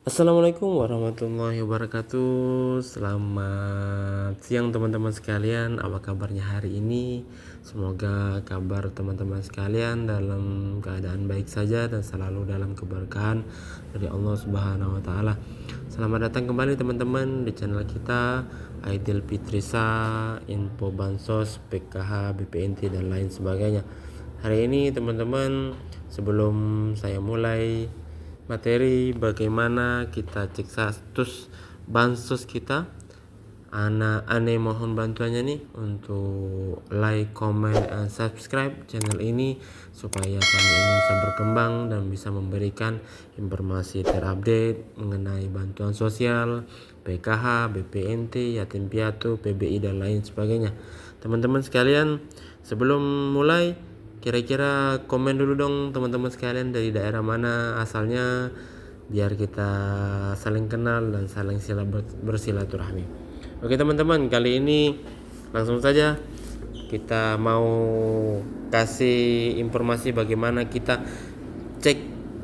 Assalamualaikum warahmatullahi wabarakatuh. Selamat siang teman-teman sekalian. Apa kabarnya hari ini? Semoga kabar teman-teman sekalian dalam keadaan baik saja dan selalu dalam keberkahan dari Allah Subhanahu wa taala. Selamat datang kembali teman-teman di channel kita Aidil Fitrisa, Info Bansos, PKH, BPNT dan lain sebagainya. Hari ini teman-teman, sebelum saya mulai materi bagaimana kita cek status bansos kita, Ane mohon bantuannya nih untuk like, comment, dan subscribe channel ini supaya channel ini bisa berkembang dan bisa memberikan informasi terupdate mengenai bantuan sosial, PKH, BPNT, yatim piatu, PBI dan lain sebagainya. Teman-teman sekalian, sebelum mulai, kira-kira komen dulu dong teman-teman sekalian dari daerah mana asalnya, biar kita saling kenal dan saling bersilaturahmi. Oke teman-teman, kali ini langsung saja kita mau kasih informasi bagaimana kita cek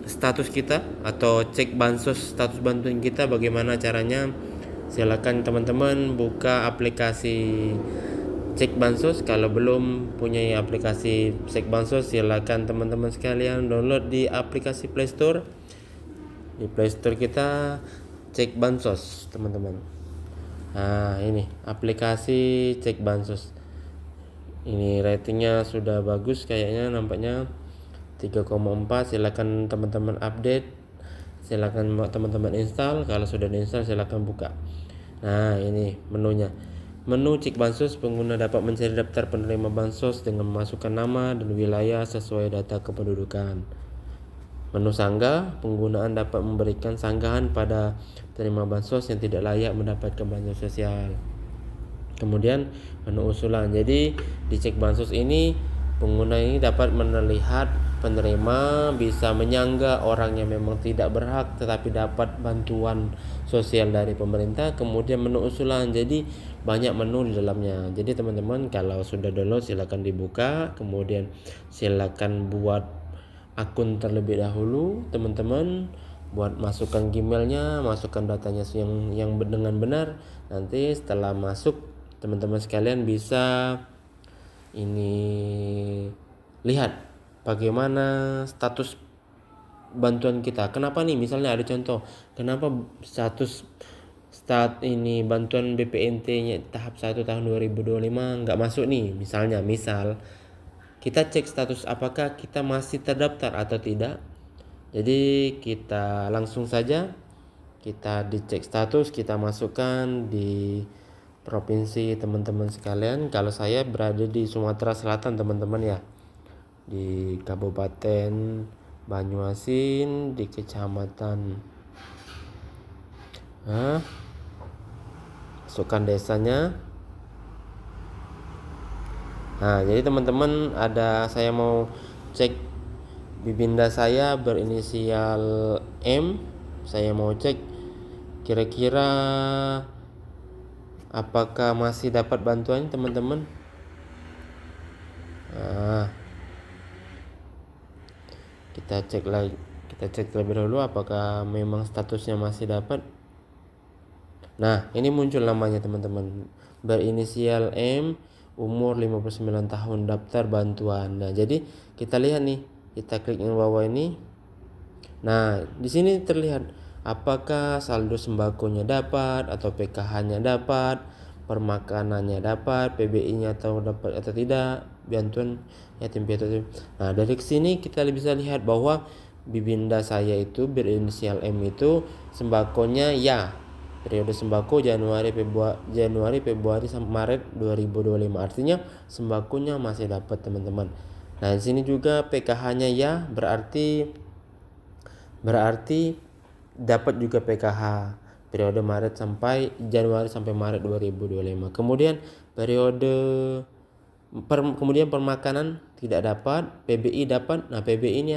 status kita atau cek bansos, status bantuan kita, bagaimana caranya. Silakan teman-teman buka aplikasi cek bansos. Kalau belum punya aplikasi cek bansos, silakan teman-teman sekalian download di aplikasi Play Store. Di Play Store kita cek bansos teman-teman. Nah ini aplikasi cek bansos. Ini ratingnya sudah bagus kayaknya, nampaknya 3,4. Silakan teman-teman update, silakan teman-teman install. Kalau sudah diinstal silakan buka. Nah ini menunya. Menu cek bansos, pengguna dapat mencari daftar penerima bansos dengan memasukkan nama dan wilayah sesuai data kependudukan. Menu sanggah, penggunaan dapat memberikan sanggahan pada penerima bansos yang tidak layak mendapatkan bantuan sosial. Kemudian menu usulan. Jadi di cek bansos ini pengguna ini dapat melihat penerima bisa menyanggah orang yang memang tidak berhak tetapi dapat bantuan sosial dari pemerintah. Kemudian menu usulan. Jadi banyak menu di dalamnya. Jadi teman-teman kalau sudah download silakan dibuka, kemudian silakan buat akun terlebih dahulu teman-teman, buat masukkan Gmailnya, masukkan datanya yang dengan benar. Nanti setelah masuk teman-teman sekalian bisa ini lihat bagaimana status bantuan kita. Kenapa nih, misalnya ada contoh, kenapa start ini bantuan BPNT-nya tahap 1 tahun 2025 nggak masuk nih, misal kita cek status apakah kita masih terdaftar atau tidak. Jadi kita langsung saja kita dicek status, kita masukkan di provinsi teman-teman sekalian. Kalau saya berada di Sumatera Selatan teman-teman ya, di Kabupaten Banyuasin, di Kecamatan masukkan desanya. Nah jadi teman-teman, saya mau cek bibinda saya berinisial M. Saya mau cek kira-kira apakah masih dapat bantuan teman-teman. Nah, kita cek terlebih dahulu apakah memang statusnya masih dapat. Nah ini muncul namanya teman-teman, berinisial M, umur 59 tahun, daftar bantuan. Nah jadi kita lihat nih, kita klik yang bawah ini. Nah di sini terlihat apakah saldo sembakonya dapat atau PKH-nya dapat, permakanannya dapat, PBI-nya atau dapat atau tidak, bantuan yatim piatu. Nah dari sini kita bisa lihat bahwa bibinda saya itu berinisial M itu sembakonya ya, periode sembako Januari Februari sampai Maret 2025, artinya sembakonya masih dapat teman-teman. Nah di sini juga PKH-nya ya, berarti dapat juga PKH periode Januari sampai Maret 2025. Kemudian kemudian permakanan tidak dapat, PBI dapat. Nah PBI ini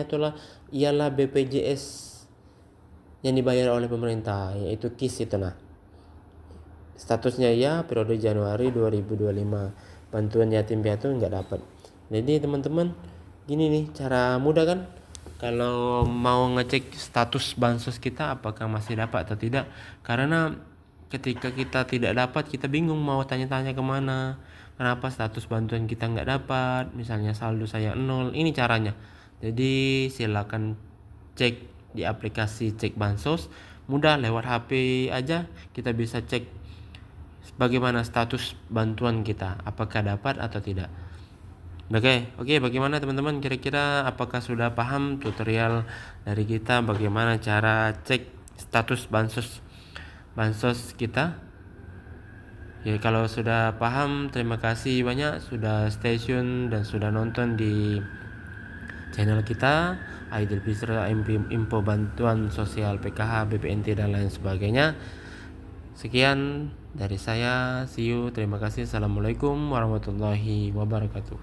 ialah BPJS yang dibayar oleh pemerintah, yaitu KIS itu. Nah statusnya ya, periode Januari 2025. Bantuan yatim piatu nggak dapat. Jadi teman-teman, gini nih cara mudah kan, kalau mau ngecek status bansos kita apakah masih dapat atau tidak, karena ketika kita tidak dapat kita bingung mau tanya-tanya kemana, kenapa status bantuan kita nggak dapat, misalnya saldo saya 0. Ini caranya. Jadi silakan cek di aplikasi cek bansos, mudah, lewat HP aja kita bisa cek bagaimana status bantuan kita, apakah dapat atau tidak. Oke, bagaimana teman-teman, kira-kira apakah sudah paham tutorial dari kita bagaimana cara cek status bansos kita? Ya, kalau sudah paham, terima kasih banyak sudah stay tune dan sudah nonton di channel kita Aidil Bisra, info bantuan sosial PKH, BPNT dan lain sebagainya. Sekian dari saya, see you, terima kasih, assalamualaikum warahmatullahi wabarakatuh.